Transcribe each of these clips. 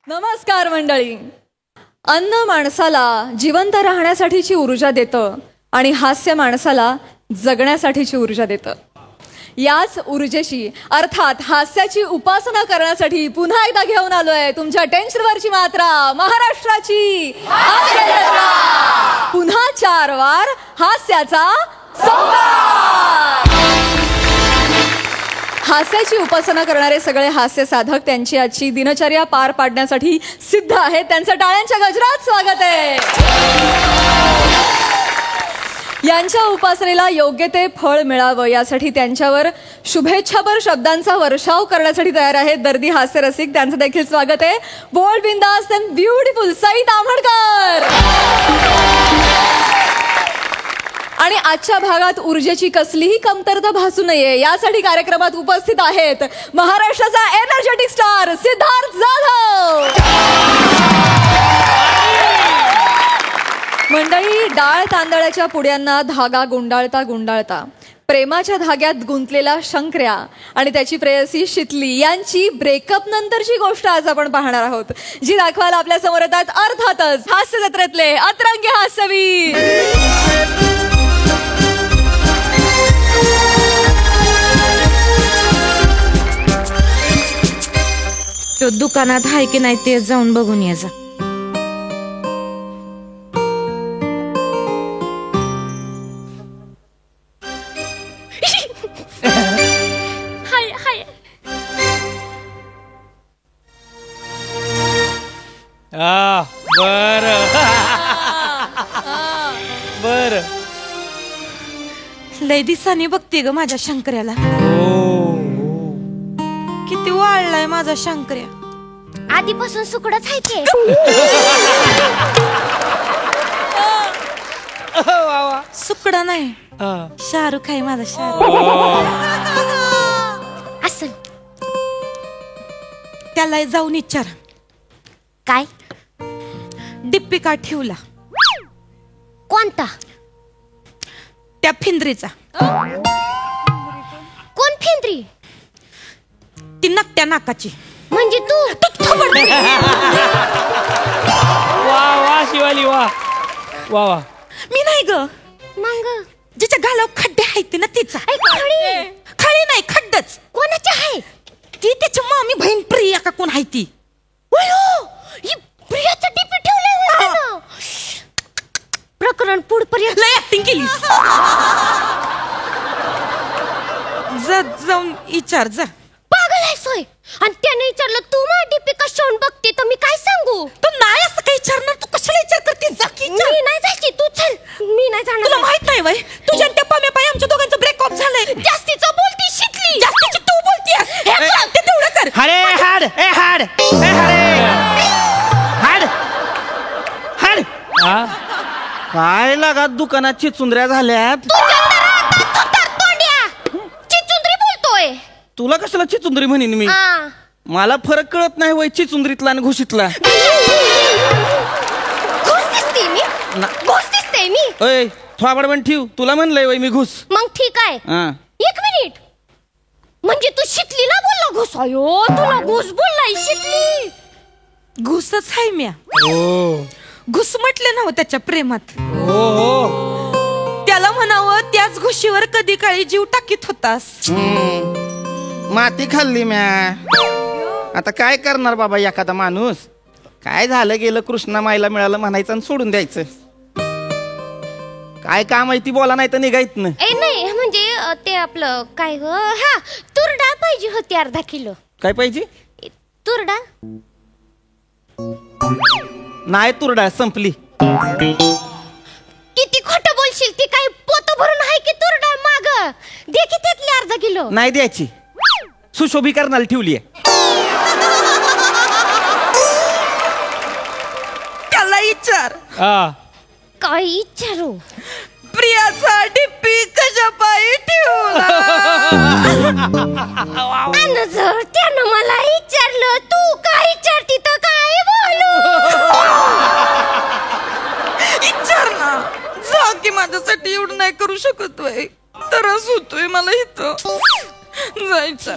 नमस्कार मंडळी. अन्न माणसाला जिवंत राहण्यासाठीची ऊर्जा देतं आणि हास्य माणसाला जगण्यासाठीची ऊर्जा देतं. याच ऊर्जेची अर्थात हास्याची उपासना करण्यासाठी पुन्हा एकदा घेऊन आलोय तुमच्या टेन्शनवरची मात्रा महाराष्ट्राची पुन्हा 4 वार हास्याचा संवाद. हास्याची उपासना करणारे सगळे हास्य साधक त्यांची आजची दिनचर्या पार पाडण्यासाठी सिद्ध आहेत. त्यांचं टाळ्यांच्या गजरात स्वागत आहे. यांच्या उपासनेला योग्य ते फळ मिळावं यासाठी त्यांच्यावर शुभेच्छापर शब्दांचा वर्षाव करण्यासाठी तयार आहेत दर्दी हास्य रसिक. त्यांचं देखील स्वागत आहे. बोल्ड, बिंदास अँड ब्युटिफुल सई ताम्हणकर. आणि आजच्या भागात ऊर्जेची कसलीही कमतरता भासू नये यासाठी कार्यक्रमात उपस्थित आहेत महाराष्ट्राचा एनर्जेटिक स्टार सिद्धार्थ जाधव. मंडळी, डाळ तांदळाच्या पुड्यांना धागा गुंडाळता गुंडाळता प्रेमाच्या धाग्यात गुंतलेला शंकर्या आणि त्याची प्रेयसी शितली यांची ब्रेकअप नंतरची गोष्ट आज आपण पाहणार आहोत, जी दाखवायला आपल्या समोर येतात अर्थातच हास्य जत्रेतले अतरंगी हास्यवीर. तो दुकानात आहे की नाही ते जाऊन बघून यायचं. हाय हाय. बर बर. लय दिसानी बघते ग माझ्या शंकर्याला. किती वाळलाय माझा शंकर्या. आधीपासून सुकडच आहे ते. सुकडा नाही, शाहरुख आहे माझा शाहरुख. असं त्याला जाऊन विचार काय डिप्पी का ठेवला कोणता? त्या फिंद्रीचा. कोण फिंद्री? ती नकट्या नाकाची. म्हणजे तू? वा वा शिवाली वा वा वा. मी नाही ग. मग जिच्या गालावर खड्डे आहेत ना तिचा. खळी नाही, खड्डच. कोणाची आहे? ती त्याची मामी बहीण प्रिया का कोण आहे ती. प्रियाचा डीपी ठेवलाय. प्रकरण पुढपर्यंत लय ऍक्टिंग केली. जाऊन विचार जा. पागल आहे सोय. आणि त्याने विचारलं तू माझी डीपी कशावरून बघते तर मी काय सांगू? तू नाही असं काही विचारणार. तू कशाला विचार करते? जा की विचार. मी नाही जायची, तू चल. मी नाही जाणार. तुला माहित नाही वय तुझ्या त्या पाम्या पाय आमच्या दोघांचं ब्रेकअप झालंय. जास्तीचं बोलती शिकली. जास्तीची तू बोलतीयस. हे सांगते तेवढं कर. हरे हाड ए हाड ए हरे हाड हाड. काय लागा दुकानात चिचुंद्र्या झाल्यात. चिचुंद्री बोलतोय. तुला कशाला चिचुंद्री म्हणीन मी. मला फरक कळत नाही वय चिचुंद्रीतला आणि घुशीतला. घुस दिसते मी. घुस दिसते मी. ओय थोबाड पण ठेव. तुला म्हणलंय वय मी घुस. मग ठीक आहे. 1 मिनिट. म्हणजे तू शिकलीला बोलला घुस. अयो तुला घुस बोललाय शिकली. घुसच आहे म्या. घुस म्हटलं ना त्याच्या प्रेमात. त्याला म्हणावं त्याच घुशीवर कधी काळी जीव टाकीत होतास. माती खाल्ली म्या. आता काय करणार बाबा एखादा माणूस. काय झालं गेलं कृष्णा माईला मिळालं म्हणायचं आणि सोडून द्यायचं. काय काम आहे ती बोला नाही तर निघायत ना. नाही म्हणजे ते आपलं काय ग. हा तुरडाळ पाहिजे होती 1/2 किलो. काय पाहिजे? तुरडाळ नाही तुरडा संपली. किती खोटं बोलशील. ती काय पोत भरून आहे की तुरडाळ माग. दे की त्यातली 1/2 किलो. नाही द्यायची. सुशोभीकरणाला ठेवली आहे. त्याला विचार. काय विचारू? प्रियाचा डिप्पी कशा पायी ठेवला. आणि जर त्यानं मला विचारलं तू काय विचारती तर काय बोलू. विचार ना. जा की माझ्यासाठी एवढं नाही करू शकत वय. त्रास होतोय मला इथं. जायचं.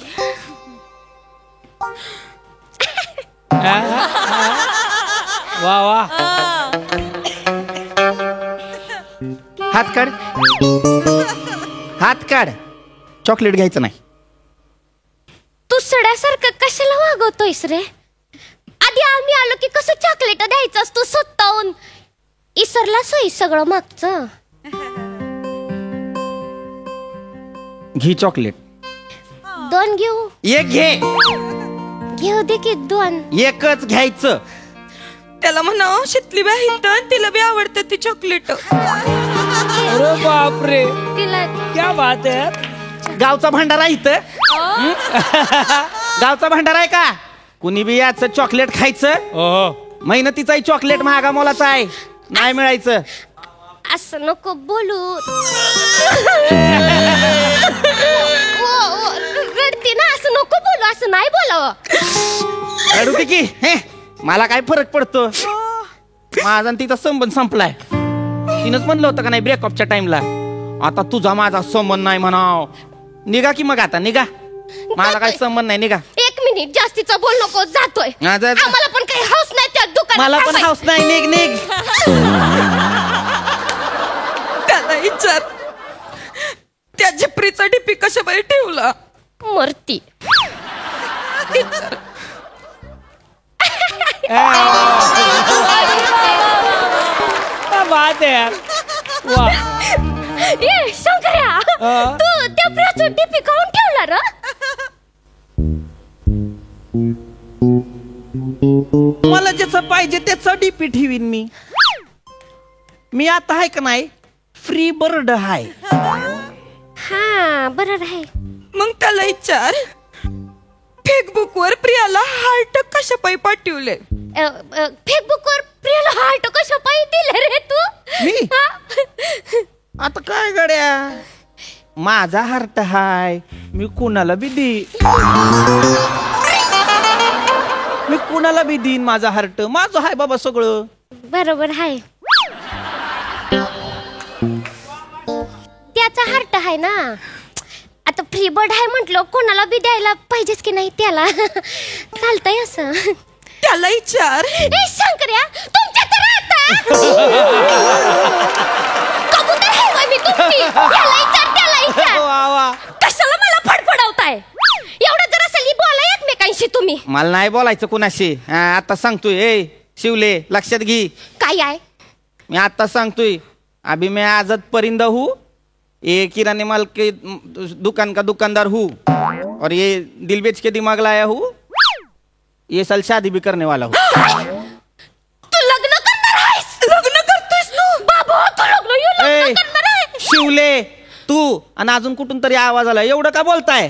वा वा. हात काढ, हात काढ. चॉकलेट घ्यायचं नाही. तू सड्यासारखं कशाला वागवतोयस रे? आधी आम्ही आलो की कसं चॉकलेट द्यायचंस तू स्वतःहून. इसरला सोयी सगळं मागचं. घे चॉकलेट. 2 घेऊ? एक घे. घेऊ दे की 2. एकच घ्यायचं. त्याला म्हणा शितली बी आहे तिला बी आवडतं ती चॉकलेट. अरे बापरे, तिला क्या बात है. गावचा भंडारा इथं. गावचा भंडारा आहे का? कुणी बी याचं चॉकलेट खायचं. ओहो. मेहनतीचाही चॉकलेट महागा मोलाचा आहे, नाही मिळायचं. असं नको बोलू. रडते ना, असं नको बोलू. असं नाही बोलावं. रडू दे की. हे, मला काय फरक पडतो. माझा आणि तिचा संबंध संपलाय. तिनंच म्हणलं होतं का नाही ब्रेकअपच्या टाइमला, आता तुझा माझा संबंध नाही म्हणाव. निघा की मग आता निघा. मला काय संबंध नाही, निघा. 1 मिनिट जास्तीचा बोल नको. जातोय. हा, जा. आम्हाला पण काही हाऊस नाही त्या दुकानात. मला पण थांबायचं. हाऊस नाही. निघ निघ. त्याला विचार त्या झिपरीचा डीपी कशा बाई ठेवला. मरती. क्या बात है यार. वा. ए शंकर्या, तू त्या प्रियाचं डीपी काढून ठेवला र? मला ज्याचं पाहिजे त्याचं डीपी ठेवीन मी. मी आता आहे का नाही फ्री बर्ड आहे. हा बरं आहे. मग त्याला विचार फेसबुक वर प्रियाला हार्ट कशा पायी पाठवले. फेसबुक वर प्रियाला हार्ट कशा पायी दिले रे तू? मी? हा? आता काय गड्या, माझा हार्ट हाय, मी कुणाला बी मी कुणाला बी देईन माझा हार्ट. माझं हाय बाबा सगळं. बरोबर आहे. त्याचा हार्ट आहे ना. आता फ्री बर्ड आहे म्हटलं, कोणाला बी द्यायला पाहिजेच की नाही त्याला. चालतंय असं. त्याला विचार ए शंकर्या, तुमच्या तर आता कबूतर आहे होय मी तुमची. याला विचार, त्याला विचार. वा वा. कशाला मला फडफडवताय? एवढं जर असेल बोला एकमेकांशी तुम्ही. मला नाही बोलायचं कुणाशी. आता सांगतोय. ए शिवले, लक्षात घे. काय आहे? मी आता सांगतोय. अभी मैं आजाद परिंदा हूँ, ये किराने माल के दुकान का दुकानदार हूँ, और ये दिल बेच के दिमाग लाया हूँ. ये साल शादी भी करने वाला हूँ. तू लग्न करणार आहेस? लग्न करतोयस तू? बाबा तू लग्न करणार आहे? शिवले तू आणि अजून कुठून तरी आवाज आला. एवढं का बोलताय?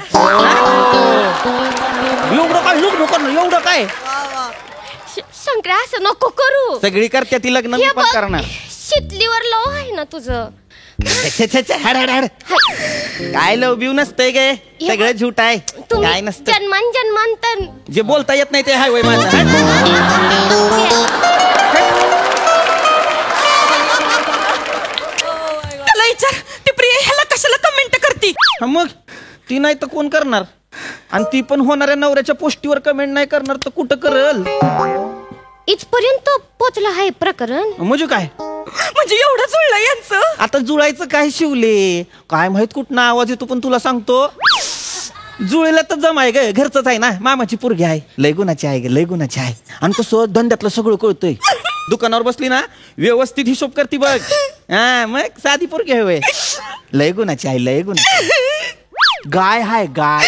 एवढं काय लुक नको. एवढं काय शंकर्या, असं नको करू. सगळी करते ती लग्न, मी हे पण बघ, करणार. शितलीवर लव आहे ना तुझं. हड हड हड. काय लव बिव नसतंय गे, सगळं झूट आहे. काय नसतं. जन्मान जन्मांतर जे बोलता येत नाही ते हाय वय माझं. त्याला विचार ती प्रिया ह्याला कशाला कमेंट करती. मग ती नाही तर कोण करणार? आणि ती पण होणाऱ्या नवऱ्याच्या पोस्टीवर कमेंट नाही करणार तर कुठं करल? इथपर्यंत पोचलं आहे प्रकरण. म्हणजे काय? म्हणजे एवढं जुळलं यांचं. आता जुळायचं काय शिवले? काय माहित कुठं आवाज येतो, पण तुला सांगतो जुळेला तर जमाय ग. घरचंच आहे ना, मामाची पोरगी आहे. लय गुणाची आहे ग, लय गुणाची आहे. आणि कसं धंद्यातलं सगळं कळतंय. दुकानावर बसली ना व्यवस्थित हिशोब करती बघ. हा मग साधी पोरगी आहे वय. लय गुणाची आहे, लय गुणाची. गाय हाय गाय.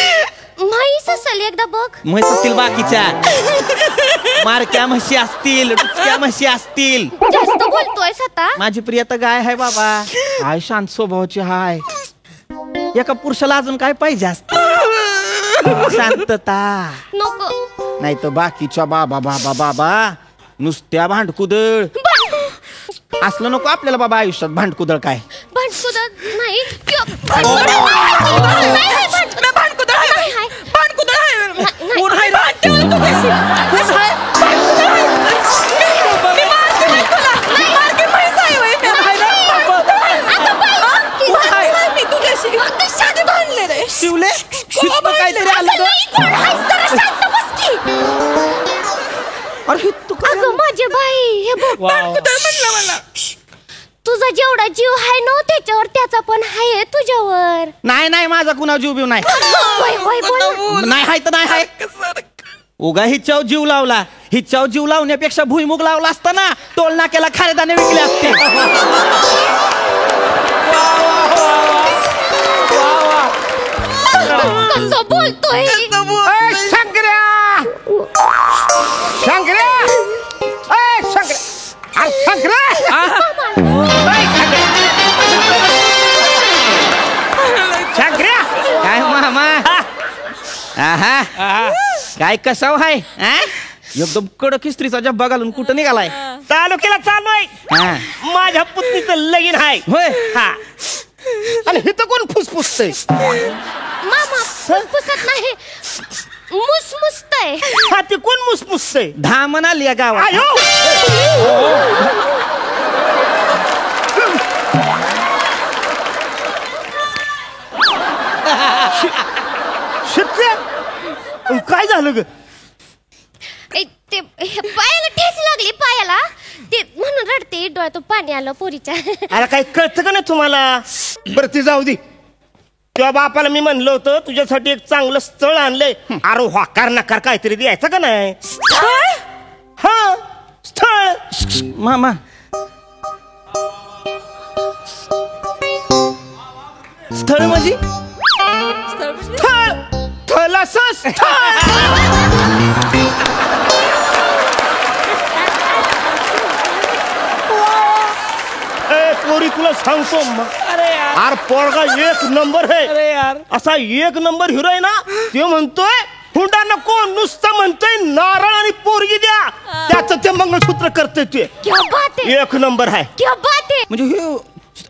म्हैस असेल एकदा बघ. म्हैस असतील बाकीच्या, मारक्या म्हशी असतील, डुचक्या म्हशी असतील. जास्त बोलतोयस आता. माझी प्रिया तर गाय हाय बाबा. हाय शांत स्वभावाची हाय. एका पुरुषाला अजून काय पाहिजे असत? शांतता. नको. नाही तर बाकीच्या बाबा बाबा बाबा नुसत्या भांडकुदळ असलं नको आपल्याला बाबा आयुष्यात. भांडकुदळ काय? भांडकुदळ नाही. कोण हाय रे? शिवले काहीतरी आलं. अरे तू काय अगं माझे बाई हे बघ वाव. म्हणलं मला तुझा जेवढा जीव आहे ना त्याच्यावर त्याचा पण आहे तुझ्यावर. नाही माझा कुणा जीव बिव नाही होय होय बोल. नाही हाय तर नाही हाय उगा हिच्यावर जीव लावला. हिच्यावर जीव लावण्यापेक्षा भुईमुग लावला असता ना टोल नाक्याला खारेदाने विकले असते. कसं बोलतोय काय मामा आहा काय कसाव हाय एकदम कडक स्त्रीचा जब्बा घालून कुठं निघालाय. तालुक्याला चाललोय हा. माझ्या पुतणीचं लगीन आहे. होय हा आणि हिथं कोण फुसफुसतय? मामा फुसफुसत नाही मुसमुसतय. हा ते कोण मुसमुसतय? धामण आली या गावात. आयो काय झालं ग? ते पायाला ठेच लागली पायाला ते म्हणून रडते डोळ्यातून पाणी आलं पोरीच्या. अरे काय कळतं का नाही तुम्हाला? बरं ती जाऊ दे. तेव्हा बापाला मी म्हणलं होतं तुझ्यासाठी एक चांगलं स्थळ आणलंय. अरे होकार नकार काहीतरी द्यायचं का नाही? हा स्थळ. मामा स्थळ म्हणजे स्थळ थलसं पोरी तुला सांगतो अरे यार अरे पोरगा एक नंबर आहे. अरे यार असा एक नंबर हिरो आहे ना. ते म्हणतोय हुंडा नको नुसतं म्हणतोय नारळ आणि पोरगी द्या. त्याचं ते मंगळसूत्र करतोय ते. क्या बात आहे एक नंबर आहे. क्या बात आहे. म्हणजे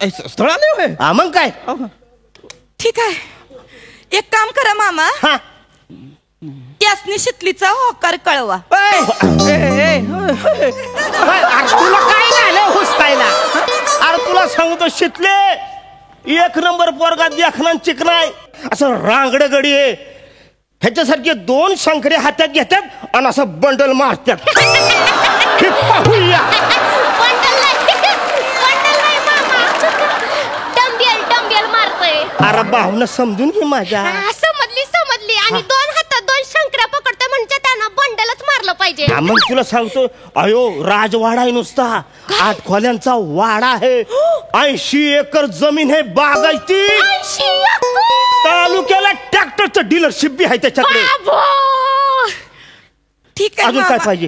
हे स्थळ आले होय. हा मग काय? ठीक आहे एक काम करा मामा हा त्यासनी शितलीचा होकार कळवा. अरे तुला काय झालं हुसकायला? अरे तुला सांगतो शितले एक नंबर पोरगा देखना चिकनाय असं रांगड गडी आहे. ह्याच्यासारखे दोन शंकरे हातात घेतात आणि असं बंडल मारतात. हे पाहूया. बंडल नाही मामा डंबेल मारतोय. अरे भावना समजून घे माझ्या. हा, समजली आणि दोन हातात दोन शंकऱ्या पकडतोय म्हणजे त्यांना बंडलच मारलं पाहिजे. हा, मग तुला सांगतो अयो राजवाडा आहे नुसता. 8 खोल्यांचा वाडा आहे. 80 एकर जमीन आहे बागायती. 80 एकर. तालुक्याला ट्रॅक्टरचं डीलरशिप बी आहे त्याच्याकडे. बाबो. ठीक आहे अजून काय मामा. पाहिजे?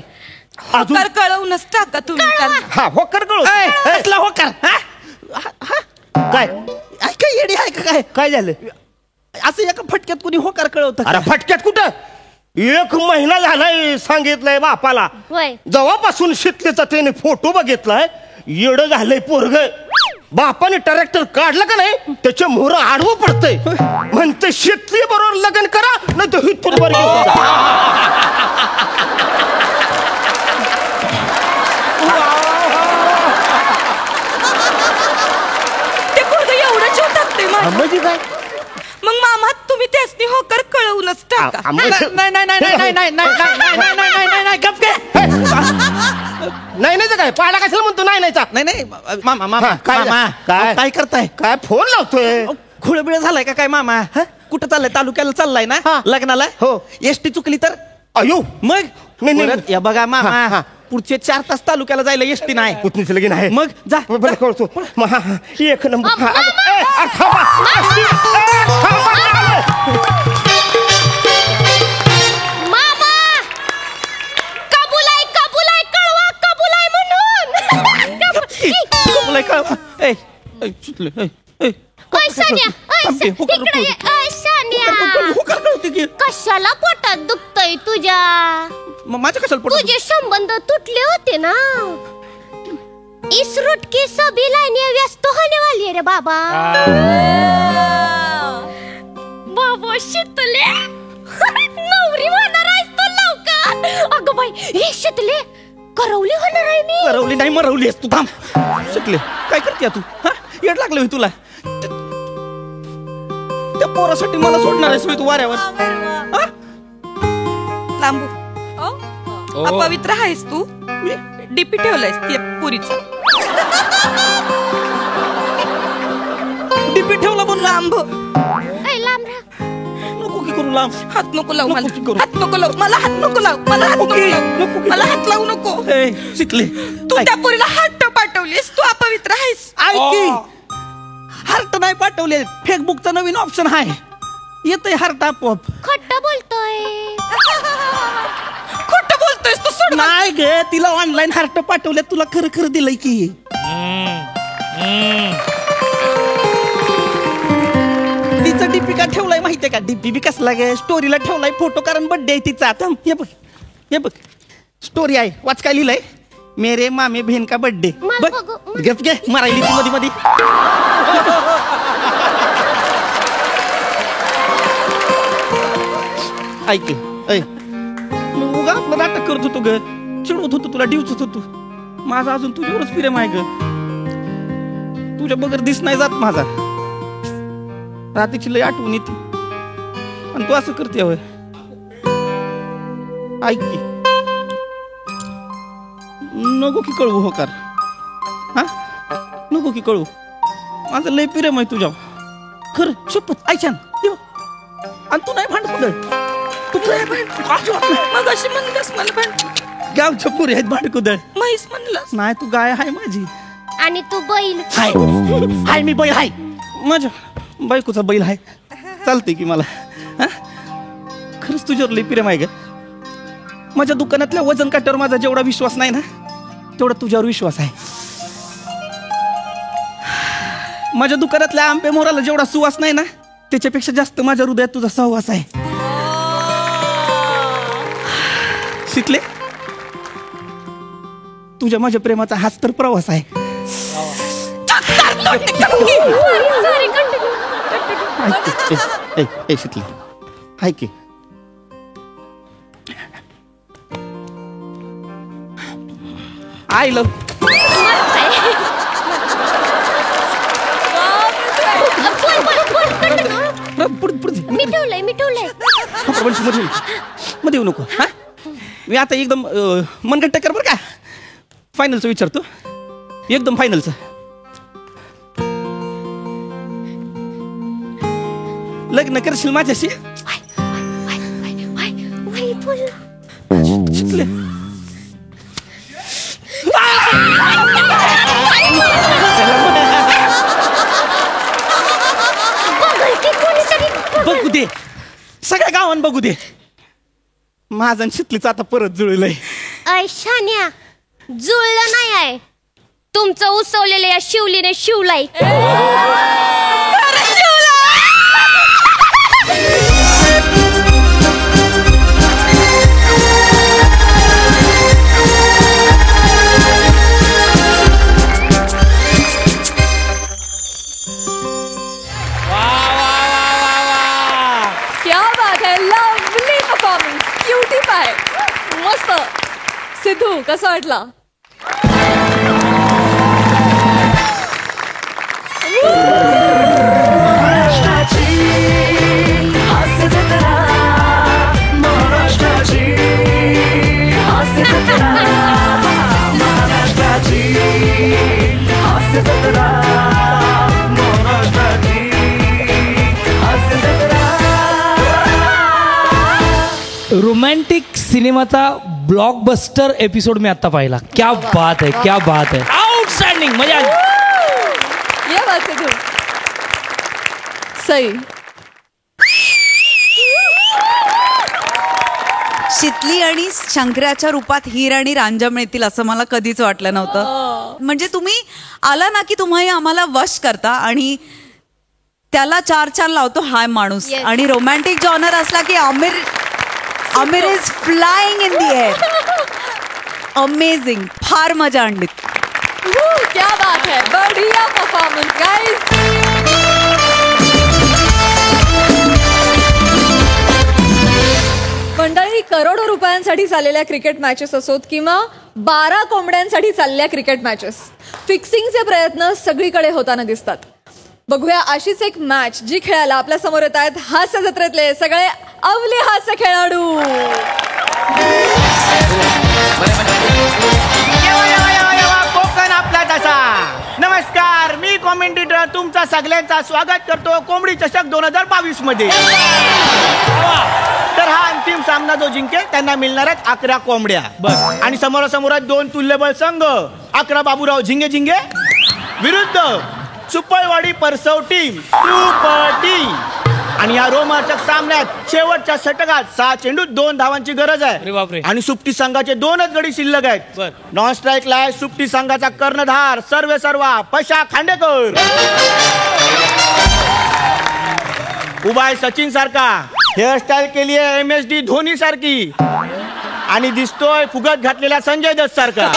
अजून होकार कळवूनच टाका तुम्ही त्यांना. हा होकर कळू. असला होकार काय काय येडी आहे का काय? काय झालं? असं एका फटक्यात कुणी होकार कळवतं. अरे फटक्यात कुठं? 1 महिना झालाय सांगितलंय बापाला. होय जेव्हापासून शितलेचा त्याने फोटो बघितलाय येडं झालंय पोरग. बापाने ट्रॅक्टर काढलं का नाही त्याचे मोहर आडवं पडतंय. म्हणते शितली बरोबर लग्न करा नाही तर हिथून वर घेऊन जा. ते पोरगं एवढं जीव टाकते हा, म्हणजे काय? मग मामा तुम्ही त्यासनी होकार कळवूनच टाका. नाही गप काय? नाही नाही तर काय पाडा कशाला म्हणतो नाही नाहीचा. नाही मामा मामा हा, काय मामा काय? काय करताय? काय फोन लावतोय? खुळबिळ झालाय का काय मामा? कुठं चाललाय? तालुक्याला चाललाय ना हा. लग्नाला? हो. एसटी चुकली तर अयो मग नाही, नाही. परत या बघा मामा हा, हा. पुढचे 4 तास तालुक्याला जायला एसटी नाही. पुतणीचं लगीन आहे. मग जा. बरं कळतो. हा, हा, एक नंबर. हा, मामा! थांबा. थांबा. मामा कबूल आहे कळवा म्हणून. कबूल कळवा. ए सुटलं. ओय सानिया ओय इकडे ये. ओय सानिया होकार कळवते की कशाला पोटात दुखतय तुझ्या? माझ्या कशाला पडत? तुझे संबंध तुटले होते ना. इस रूट की सभी लाइनें व्यस्त होने वाली है रे बाबा. बाबा शितले नवरी होणार आहेस तू लवकर. अगं बाई हे शितले करवली होणार आहे मी. करवली नाही मरवलीस तू. थांब शिकले काय करते तू? हा येड लागलं होय तुला? त्या पोरासाठी मला सोडणार आहेस होय तू वाऱ्यावर? हा? लांबू अपवित्र आहेस तू. डीपी ठेवलायस ती पुरीचा. डीपी ठेवला म्हणून लांब ऐ, लांब राहा. नको की करू लांब. हात नको लावू मला. नको करू. हात नको लावू मला. हात नको लावू मला. हात नको लावू मला. हात लावू नको. शिकले तू त्या पुरीला हात पाठवलीस. तू अपवित्र आहेस. ऐकी हार्ट नाही पाठवले. फेसबुकचा नवीन ऑप्शन आहे. येतंय हार्ट आपोआप. खोटं बोलतोय. खोटं बोलतोयस तू. सोड मला. नाही गे तिला ऑनलाईन हार्ट पाठवले. तुला खरं खरं दिलंय की. तिचा डीपी का ठेवलाय माहितीये का? डीपी बी कसला गे स्टोरीला ठेवलाय फोटो. कारण बर्थडे आहे तिचा आता. हे बघ स्टोरी आहे. वाच काय लिहिलंय? मेरे मामे बहन का बर्थडे. मला बघू. गप गे मारायली ती मध्ये मध्ये. ऐक उगा आपलं नाटक करत होतो ग. चिडवत होतो तुला. डिवचत होतो. माझा अजून तुझ्यावरच प्रेम आहे ग. तुझ्या बगर दिस नाही जात माझा. रात्रीची लय आठवण येते. आणि तू असं करते होय. ऐक की नको की कळवू होकार. हा नको की कळवू. माझं लय प्रेम आहे तुझ्या. खरं शपथ. ऐछान आणि तू नाही भांडकुदळ. मग अशी म्हणलंस मला भांड. गावच्या पुरी आहेत भांडकुदळ. म्हैस म्हणलंस. नाही तू गाय आहे माझी. आणि तू बैल. हाय मी बैल हाय. माझ्या बायकोचा बैल आहे. चालते की मला. हा? खरंच तुझ्यावर लई प्रेम आहे ग. माझ्या दुकानातल्या वजन काट्यावर माझा जेवढा विश्वास नाही ना तेवढा तुझ्यावर विश्वास आहे. माझ्या दुकानातल्या आंबे मोराला जेवढा सुवास नाही ना त्याच्यापेक्षा जास्त माझ्या हृदयात तुझा सहवास आहे. शिकले तुझ्या माझ्या प्रेमाचा हाच तर प्रवास आहे. शिकले हाय की आय लव. मी ठेवलंय. मध्ये येऊ नको. हा मी आता एकदम मनगट्ट कर बरं का. फायनलचं विचारतो. एकदम फायनलचं. लग्न करशील माझ्याशी? शिकले बघू दे. सगळ्या गावान बघू दे. माझं आणि शिकलीचं आता परत जुळलंय. ऐ शान्या, जुळलं नाही आहे. तुमचं उसवलेलं या शिवलीने शिवलाय. क्या बात है. Lovely performance. क्यूटी पाय. मस्त. सिद्धू कसा वाटला? रोमॅन्टिक सिनेमाचा ब्लॉकबस्टर एपिसोड मी आता पाहिला. क्या बात है, क्या बात है. आउटस्टँडिंग. मजा आली. ये बात सिद्धू. सई. शितली आणि शंकराच्या रूपात हीर आणि रांझा मिळतील असं मला कधीच वाटलं नव्हतं. म्हणजे तुम्ही आला ना की तुम्ही आम्हाला वश करता आणि त्याला 4 लावतो हाय माणूस. Yes. आणि रोमॅन्टिक जॉनर असला की Aamir is flying in the air. Amazing. फार मजा आणली. क्या बात है. बढ़िया परफॉर्मन्स गाइस. मंडळी, करोडो रुपयांसाठी चाललेल्या क्रिकेट मॅचेस असोत किंवा 12 कोंबड्यांसाठी चाललेल्या क्रिकेट मॅचेस, फिक्सिंगचे प्रयत्न सगळीकडे होताना दिसतात. बघूया अशीच एक मॅच जी खेळायला आपल्या समोर येत आहेत हास्य जत्रेतले सगळे अवली हास्य खेळाडू. येवा, कोकण आपला तसा. नमस्कार, मी कॉमेंटेटर तुमचा सगळ्यांचा स्वागत करतो कोंबडी चषक 2022 मध्ये. तर हा अंतिम सामना जो जिंकेल त्यांना मिळणार आहेत 11 कोंबड्या. आणि समोरासमोर 2 तुल्यबळ संघ. 11 बाबूराव झिंगे झिंगे विरुद्ध सुपळवाडी परसव टीम सुपर टीम. आणि या रोमांचक सामन्यात शेवटच्या षटकात 6 चेंडूत 2 धावांची गरज अरे बापरे. आहे. आणि सुप्टी संघाचे 2च गडी शिल्लक आहेत. नॉन स्ट्राईकला आहे सुप्टी संघाचा कर्णधार सर्वेसर्वा पशा खांडेकर. उभा आहे सचिन सारखा. हेअरस्टाईल केली आहे MSD धोनी सारखी. आणि दिसतोय फुगत घातलेला संजय दत्त सारखा.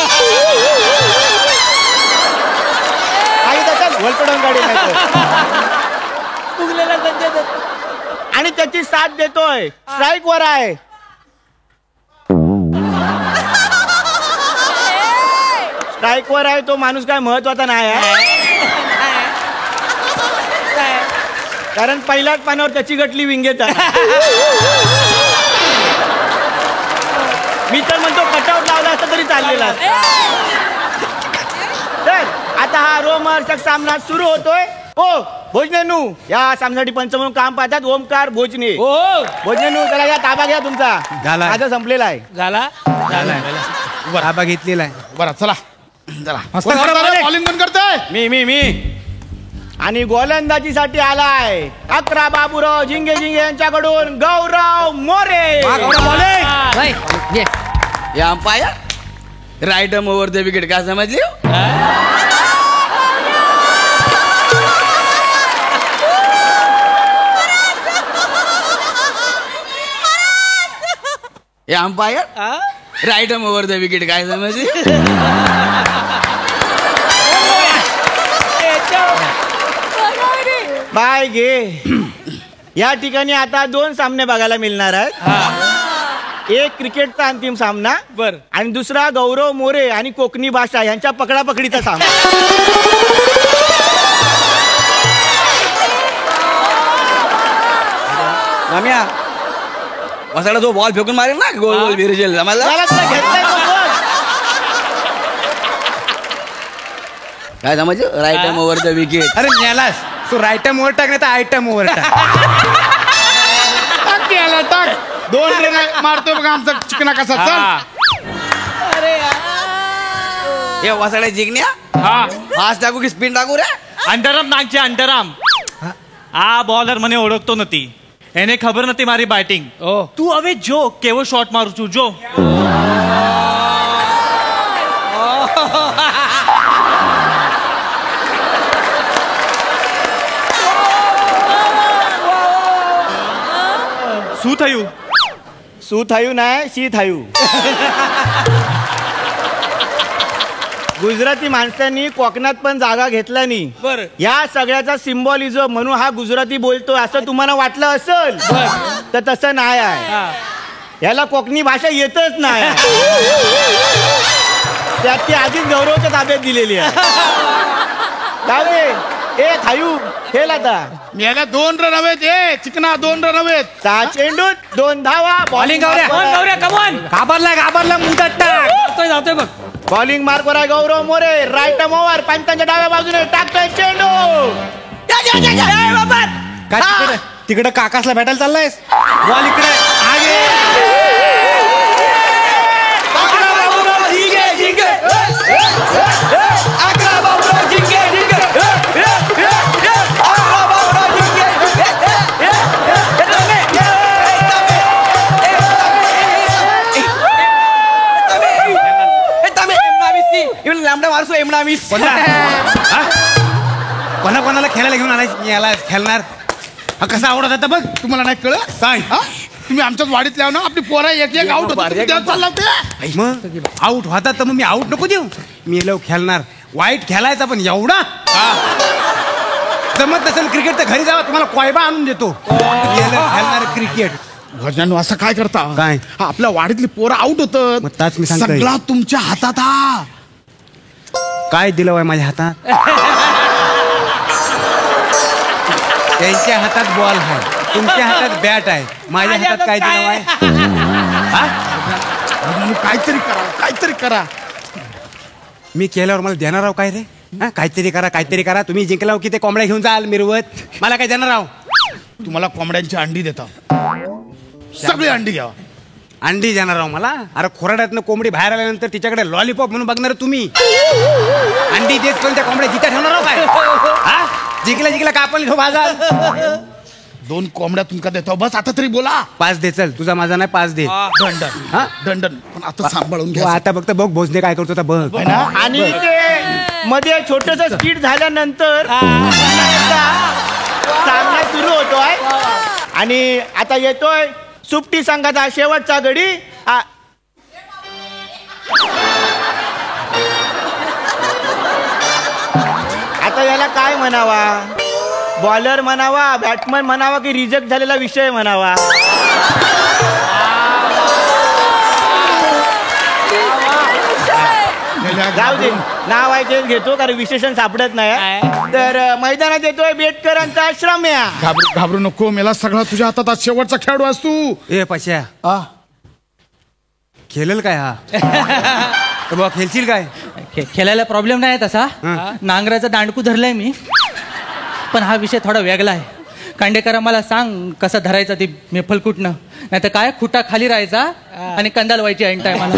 आणि त्याची साथ देतोय स्ट्राईक वर आहे स्ट्राईक वर आहे तो माणूस काय महत्वाचा नाही आहे. कारण पहिल्याच पानावर त्याची गटली विंगेत आहे. मी तर म्हणतो कटआउट लावला असता तरी चाललेला. तर आता हा रोमहर्षक सामना सुरू होतोय. ओ भोजनेनू या सामन्यासाठी पंच म्हणून काम पाहतात ओमकार भोजने. भोजनेनू त्याला या ताबा घ्या तुमचा. झाला. माझा संपलेला आहे. झाला ताबा घेतलेला आहे. बरं चला बॉलिंग कोण करतोय? मी आणि गोलंदाजीसाठी आलाय 11 बाबूराव झिंगे झिंगे यांच्याकडून गौरव मोरे. या umpire right over the wicket काय समजली? या umpire right over the wicket काय समजली? बाय गे. या ठिकाणी आता 2 सामने बघायला मिळणार आहेत. एक क्रिकेटचा अंतिम सामना आणि दुसरा गौरव मोरे आणि कोकणी भाषा यांच्या पकडापकडीचा सामना. रम्या मसाला जो बॉल फेकून मारेल ना गोल गोल विरजेल काय समजलं? Right over the wicket. अरे मेलास तू रायटम ओव्हर टाक नाही तर आयटम ओव्हर टाक. टाक 2 रन मारतोय बघा आमचा चिकना कसा. चल हे वसाड्या जिंकण्या फास्ट टाकू की स्पिन टाकू रे? अंडरआर्म नागचे अंडरआर्म. आ बॉलर મને ઓળખતો નથી. એને ખબર નથી મારી બેટિંગ. તું હવે જો કેવો શોટ મારું છું જો. શું થયું? શું થયું नाही शी થયું. गुजराती माणसांनी कोकणात पण जागा घेतला नाही. या सगळ्याचा सिम्बॉलिझम म्हणून हा गुजराती बोलतोय असं तुम्हाला वाटलं असेल तर तसं नाही आहे. याला कोकणी भाषा येतच नाही. त्यात ती आधीच गौरवच्या ताब्यात दिलेली आहे. ए थायू खेळ आता. याला 2 रन हवेत. ए चिकना 2 रन हवेत. 6 चेंडूत 2 धावा. बॉलिंग घाबरला मुदत टाक. जातोय बघ. बॉलिंग मार्कवर आहे गौरव मोरे. राईट ओव्हर पंचांच्या डाव्या बाजूने टाकतोय चेंडू. काय तिकडे काकासला भेटायला चाललायस? बॉल इकडे कोणाला खेळायला घेऊन आणायचं याला खेळणार. कसा आवडत होता बघ. तुम्हाला नाही कळत काय? तुम्ही आमच्याच वाडीत लाव ना आपली पोरा एक आउट चालला. मग आउट होता तर मग मी आउट नको देऊ. मी येलो खेळणार. वाईट खेळायचा पण एवढा जमत नसेल क्रिकेट तर घरी जावा तुम्हाला कोयबा आणून देतो. खेळणार क्रिकेट. भजनांनो असं काय करता? काय? आपल्या वाडीतली पोरं आउट होत. ताच मी सांगतोय. सगळा तुमच्या हातात हा. काय दिलं वाय माझ्या हातात? त्यांच्या हातात बॉल आहे तुमच्या हातात बॅट आहे. माझ्या हातात काय दिलं वाय? काहीतरी करा, काहीतरी करा. मी केल्यावर मला देणार आहो काय रे? हा, काहीतरी करा. तुम्ही जिंकला की ते कोंबड्या घेऊन जाल मिरवत, मला काय देणार आहो? तुम्हाला कोंबड्यांची अंडी देता, सगळी अंडी घ्या. अंडी देणार आहो मला? अरे खोराड्यातनं कोंबडी बाहेर आल्यानंतर तिच्याकडे लॉलीपॉप म्हणून बघणार तुम्ही. अंडी देत पण त्या कोंबड्या जिथे ठेवणार आहो काय? हा, जिंकला कापल घेऊ बाजार. 2 कोंबड्या तुमका देतो, बस आता तरी बोला. 5 दे, चल तुझा माझा नाही 5 दे. दंडन पण आता सांभाळून घ्या. आता फक्त बघ भोसने काय करतो बघ. आणि ते मध्ये छोटस स्किट झाल्यानंतर सामना सुरू होतोय आणि आता येतोय सुप्टी संघाचा शेवटचा गडी. आता याला काय म्हणावा? बॉलर म्हणावा, बॅट्समन म्हणावा की रिजेक्ट झालेला विषय म्हणावा? जाऊ दे, नाव आहे तेच घेतो कारण विशेषण सापडत नाही. तर मैदानात येतोय बेटकरांचा श्रम्या. घाबरू नको, मेला सगळा तुझ्या हातात. आज शेवटचा खेळाडू असतो. ए पश्या खेळेल काय हा? बाबा खेळशील काय? खेळायला प्रॉब्लेम नाही तसा. नांगराचा दांडकू धरलाय मी, पण हा विषय थोडा वेगळा आहे. कांडेकरा मला सांग कसा धरायचा ती मेफल कुठनं, नाही तर काय खुटा खाली राहायचा आणि कंदाल व्हायची ऐन टायमाला.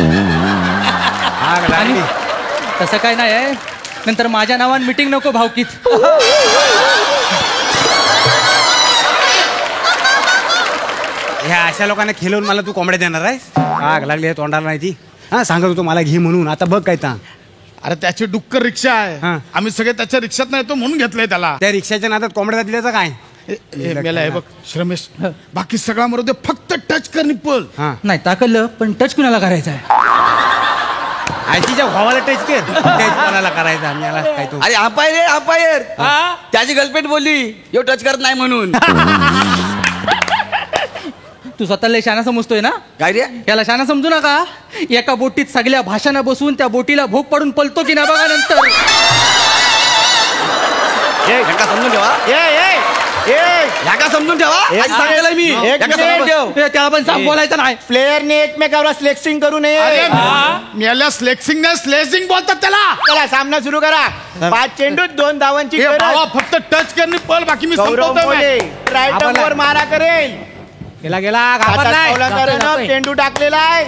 तसं काय नाही आहे, नंतर माझ्या नावान मीटिंग नको भावकीत. ह्या अशा लोकांना खेळवून मला तू कोंबड्या देणार आहेस? आग लागली तोंडाला नाही ती. हा, सांगत होतो मला घे म्हणून, आता बघ काय सांग. अरे त्याची डुक्कर रिक्षा आहे, आम्ही सगळे त्याच्या रिक्षात नाही येतो म्हणून घेतलंय त्याला. त्या रिक्षाच्या नादात कोंबड्या दिल्याचं काय? मेला आहे बघ श्रमेश, बाकी सगळा मरू दे, फक्त टच कर निप्पल. नाही ताकलं, पण टच कुणाला करायचा आहे? आयटीच्या भावाला टच कर. टच कोणाला करायचा? काय तो? अरे अंपायर त्याची गर्लफ्रेंड बोलली यो टच करत नाही म्हणून. तू स्वतःला शाना समजतोय ना? काय रे? याला शाना समजू नका. एका बोटीत सगळ्या भाषांना बसून त्या बोटीला भोग पडून पलतो की नाही बघा नंतर. समजून ठेवा, समजून ठेवा. सांगितलं मी त्याला पण सांग बोलायचं नाही. प्लेयरने एकमेकावर स्लेक्सिंग करू नये. मेल्या स्लेक्सिंग नाही, स्लेजिंग बोलतात त्याला. चला सामना सुरू करा. 5 चेंडूत 2 धावांची भावा, फक्त टच कर निप्पल, बाकी मी संपवतोय. राईट वर मारा करेल. गेला चेंडू टाकलेला आहे.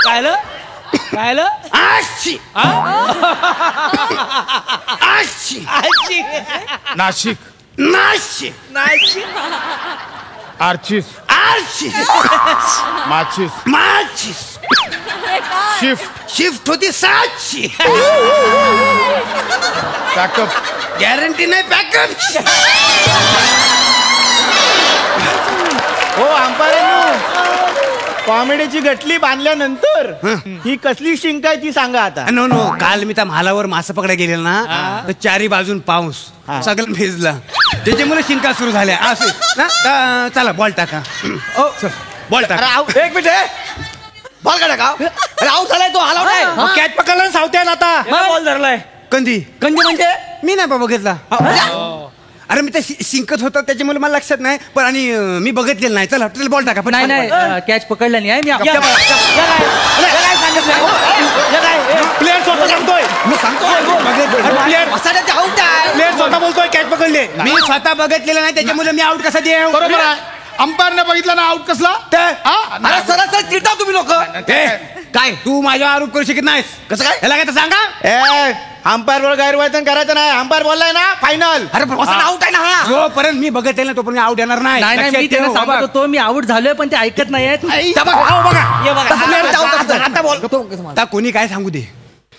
कायलं नाशिक आर्चिस माचिस शिफ्ट होती 700. पॅकअप गॅरंटी नाही पॅकअप. हो अंपायरांनो, कॉमेडीची गटली बांधल्यानंतर ही कसली शिंक आहे ती सांगा आता. नो काल मी त्या महालावर मासे पकडायला गेलेला ना, तर चारी बाजून पाऊस, सगळं भिजला, त्याच्यामुळे शिंका सुरू झाल्या असे ना. चला बॉल टाका. बॉल टाका. एक मिनिट, बॉल का टाका? अरे आऊट झालाय तो, आला नाही. कॅच पकडला सावत्यान आता. बॉल धरलाय. कंदी म्हणजे मी नाही बाबा घेतला. अरे मी ते शिंकत होतं त्याच्यामुळे मला लक्षात नाही, पण आणि मी बघितलेलं नाही. चला बॉल टाका. पण नाही कॅच पकडला नाही मी. प्लेअर स्वतः सांगतोय, प्लेअर स्वतः बोलतोय कॅच पकडले. मी स्वतः बघितलेलं नाही त्याच्यामुळे मी आउट कसा दे. बरोबर आहे. अंपायरने बघितला ना आउट कसला. अरे सरळ चिडता तुम्ही लोक. काय तू माझ्यावर आरोप करू शकत नाहीस? कसं काय? याला काय सांगा. अंपायर वर गैरवर्तन करायचं नाही. अंपायर बोललाय ना फायनल. अरे आउट आहे ना हा. जोपर्यंत मी बघत ना तोपर्यंत आउट येणार नाही. नाही मी त्यांना सांगत होतो मी आउट झालोय, पण ते ऐकत नाहीयेत. आता कोणी काय सांगू दे,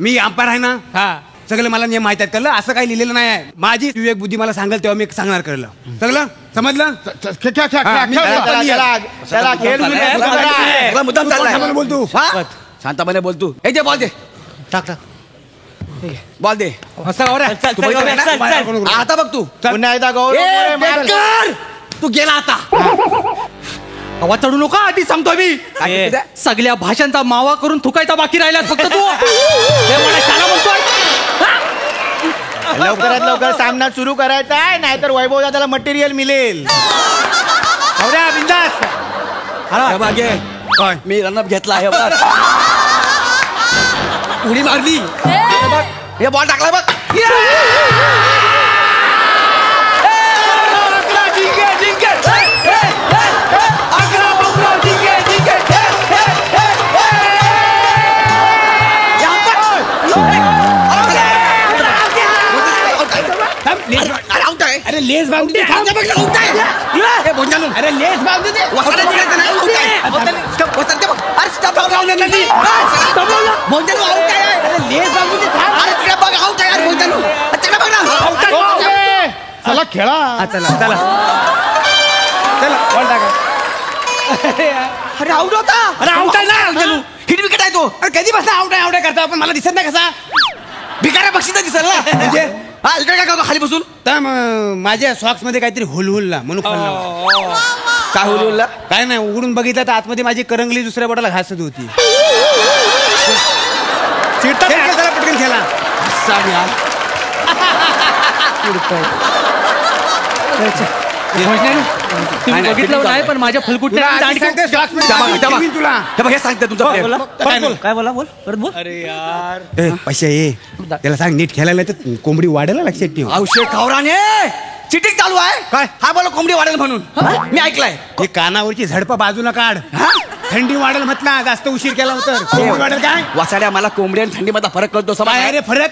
मी अंपायर आहे ना. सगळं मला नियम माहित आहेत. कळलं? असं काही लिहिलेलं नाही आहे. माझी विवेक बुद्धी मला सांगेल तेव्हा मी सांगणार. कळलं? सगळं समजलं? मुद्दाम चाललाय. बोल तू. शांतपणे बोल तू. हे दे बॉल दे. टाक बॉल दे. आता बघ तू. पुन्हा एकदा तू गेला आता. हवा चढू नका आधी सांगतोय मी. सगळ्या भाषांचा मावा करून थुकायचा बाकी राहिला फक्त तू. हे मला शाळा म्हणतोय. लवकरात लवकर सामना सुरू करायचा आहे, नाहीतर वैभव दादाला मटेरियल मिळेल. बिंदास. मी रनअप घेतला आहे उडी मारली. हे बॉल टाकला बघ. अरे लेस बांधू दे. अरे लेस बांधू दे. चला खेळा. चला चला चला बॉल टाका. अरे आउट होता. अरे आउट आहे ना. हिट विकेट आहे तो. अरे कधी बसला आउट आहे करता आपण. मला दिसत नाही कसा. भिकाऱ्या बक्षीस दिसल ना. म्हणजे हा इकडे काय करतो खाली बसून. तर माझ्या सॉक्स मध्ये काहीतरी हुलहुलला म्हणून खाल्ला. काय हुलहुलला? काय नाही उघडून बघितलं तर आतमध्ये माझी करंगली दुसऱ्या बोटाला घासत होती. पटकन खेळा. तुम्ही बघितलं नाही पण माझ्या फुलकुट्या तुला हे सांगते तुमचं काय बोला बोल परत बोल. अरे यार पैसे ये त्याला सांग नीट खेळायला तर कोंबडी वाढायला लक्षात ठेव. औषध खावराने चिटिंग चालू आहे काय? हा बोला कोंबडी वाढेल म्हणून मी ऐकलंय. हे कानावरची झडपा बाजूला काढ. थंडी वाढेल म्हटला जास्त उशीर केला होता कोंबडी वाढेल काय. वासाड्या मला कोंबडी आणि थंडी मध्ये फरक कळतो. काय आहे रे फरक.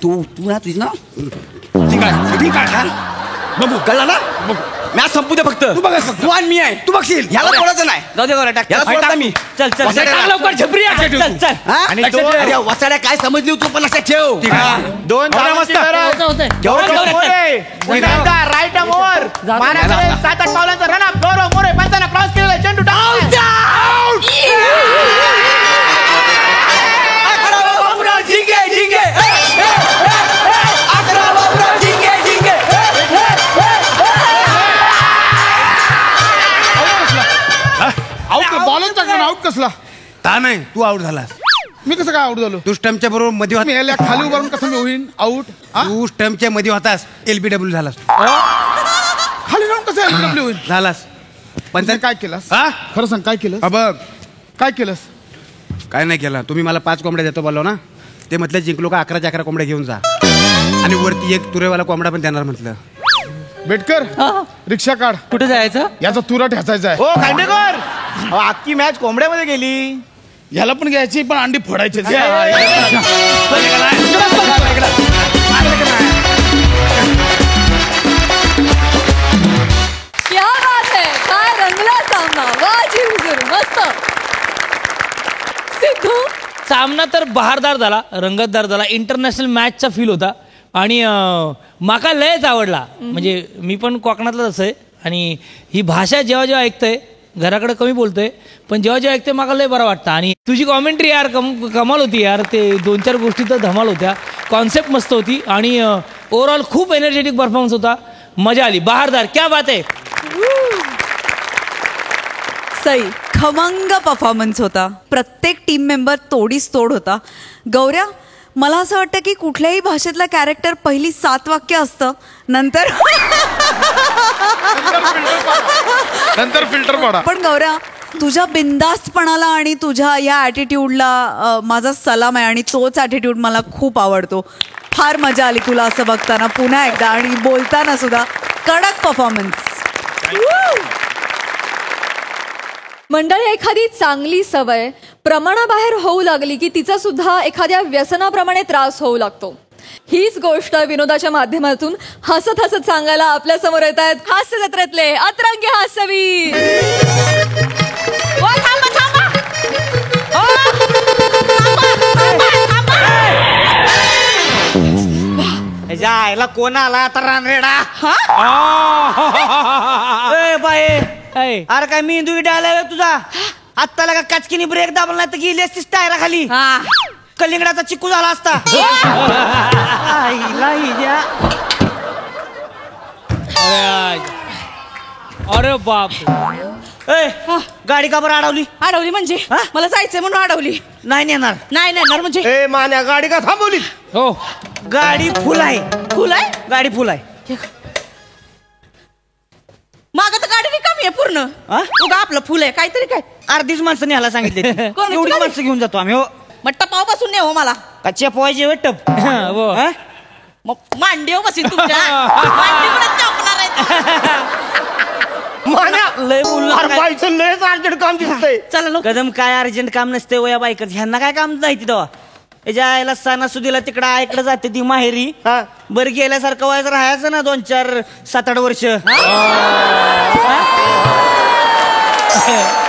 तू ना तुझ ना बघू कळला ना. मॅच संपू दे फक्त. तू आणि मी आहे. तू बघशील. ह्याला सोडायचं नाही. जाऊ दे गोरा याला सोडता मी. चल चल लवकर झपरी चल चल. आणि अरे वासाड्या काय समजली तू पण लक्षात ठेव. 2 राईट ओव्हर माराकडे 7-8 पावलांचा रन अप. गौरव मोरे पंचांना क्रॉस केलेला चेंडू आउट कसला. ता नाही तू आउट झालास. मी कसं काय आउट झालो. तू स्टंपच्या बरोबर मध्ये मी याला खाली उभारून कसं मी होईन आउट. तू स्टंपच्या मध्ये होतास. LBW झालास. खाली राहून कसं LBW होईन. झालास. पण काय केलंस. खरं सांग काय केलं. बघ काय केलंस. काय नाही केलं. तुम्ही मला 5 कोंबड्या देतो बोललो ना. ते म्हटलं जिंकलो का 11 कोंबड्या घेऊन जा आणि वरती एक तुरेवाला कोंबडा पण देणार म्हटलं. बेटकर रिक्षा काढ. कुठे जायचं. याचा तुरा ठेचायचा आहे. हो खांडेकर अख्खी मॅच कोंबड्यामध्ये गेली. याला पण घ्यायची पण अंडी फोडायची. क्या बात है. काय रंगला सामना. वाजी हुजूर मस्त. सिद्धू सामना तर बहारदार झाला, रंगतदार झाला. इंटरनॅशनल मॅचचा फील होता आणि माका लयच आवडला. म्हणजे मी पण कोकणातलाच असं आहे आणि ही भाषा जेव्हा जेव्हा ऐकतंय घराकडे कमी बोलतोय पण जेव्हा जेव्हा ऐकते माका लय बरं वाटतं. आणि तुझी कॉमेंट्री यार कमाल होती यार. ते 2-4 गोष्टी तर धमाल होत्या. कॉन्सेप्ट मस्त होती आणि ओव्हरऑल खूप एनर्जेटिक परफॉर्मन्स होता. मजा आली. बहारदार क्या बात आहे. सई खमंग परफॉर्मन्स होता. प्रत्येक टीम मेंबर तोडीस तोड होता. गौऱ्या मला असं वाटतं की कुठल्याही भाषेतला कॅरेक्टर पहिली 7 वाक्य असतं नंतर फिल्टर पाडा. पण गौऱ्या तुझ्या बिनधास्तपणाला आणि तुझ्या या ॲटिट्यूडला माझा सलाम आहे आणि तोच ॲटिट्यूड मला खूप आवडतो. फार मजा आली तुला असं बघताना पुन्हा एकदा आणि बोलताना सुद्धा कडक परफॉर्मन्स. मंडळी एखादी चांगली सवय प्रमाणाबाहेर होऊ लागली की तिचा सुद्धा एखाद्या व्यसनाप्रमाणे त्रास होऊ लागतो. हीच गोष्ट विनोदाच्या माध्यमातून हसत हसत सांगायला आपल्या समोर येत आहेत हास्य जत्रेतले अतरंगी हास्यवीर. जायला कोण आला आता रानरेडा. अरे काय मेंदू डायला तुझा. आत्ता का काचकिनी ब्रेक दाबला नाही तर गेली असतीस टायरा खाली. कलिंगडाचा चिकू झाला असता. अरे बाप. गाडी का बरं अडवली? अडवली म्हणजे मला जायचंय म्हणून अडवली. नाही नेणार. नाही नेणार म्हणजे ए मान्या गाडी का थांबवली? हो गाडी फुल आहे. फुल आहे? गाडी फुल आहे. मागं तर गाडी रिकामी आहे पूर्ण. उगा आपलं फुल आहे काहीतरी काय. अर्धीच माणसं न्यायला सांगितले. कोण एवढी माणसं घेऊन जातो आम्ही. हो मग टपाव बसून ने हो मला. कच्च्या पोहायचे वेटप. मग मांडीव बसीन तुमच्या. मांडीवरच चौकणार आहे. मान्या लय बोललो अरे बाईचं लयच अर्जंट काम दिसतंय. चला लोक. कदम काय अर्जंट काम नसते वया बायकच. ह्यांना काय काम नाही तेव्हा. याच्या आईला सणासुदीला तिकडं आईकडे जाते ती माहेरी. बरं गेल्यासारखं वयाचं राहायचं ना 2 4 7 8 वर्ष.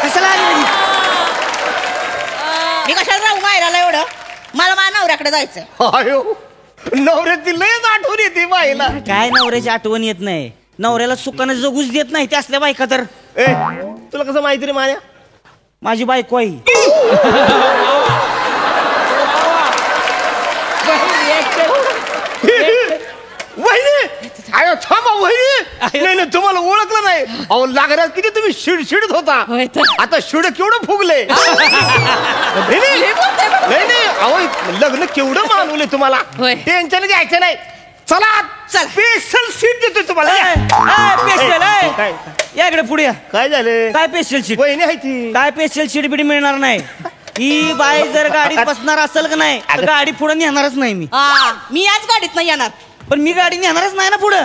कशाला आली? मी कशाला राहू माहेराला एवढं. मला माझ्या नवऱ्याकडे जायचंय. अयो नवऱ्याची लयच आठवण येते बाईला. काय नवऱ्याची आठवण येत नाही. नवऱ्याला सुखानं जगूच देत नाही ते असल्या बायका तर. ए तुला कसं माहिती रे मान्या? माझी बायको आहे. वहिनी अयो थांबा वहिनी. नाही तुम्हाला ओळखलं नाही. अहो लागण्यात किती तुम्ही शिडशिडत होता. आता शिड केवढं फुगले. नाही अहो लग्न केवढं मानवले तुम्हाला. टेन्शन घ्यायचं नाही. चला स्पेशल सीट देतो तुम्हाला. स्पेशल या इकडे पुढे. काय झालं? काय स्पेशल सीट? वहिनी आहे ती. काय स्पेशल सीट बिडी मिळणार नाही. ही बाई जर गाडीत बसणार असेल का नाही तर गाडी पुढे नेणारच नाही मी. मी याच गाडीत नाही येणार. पण मी गाडी नेणारच नाही ना पुढं.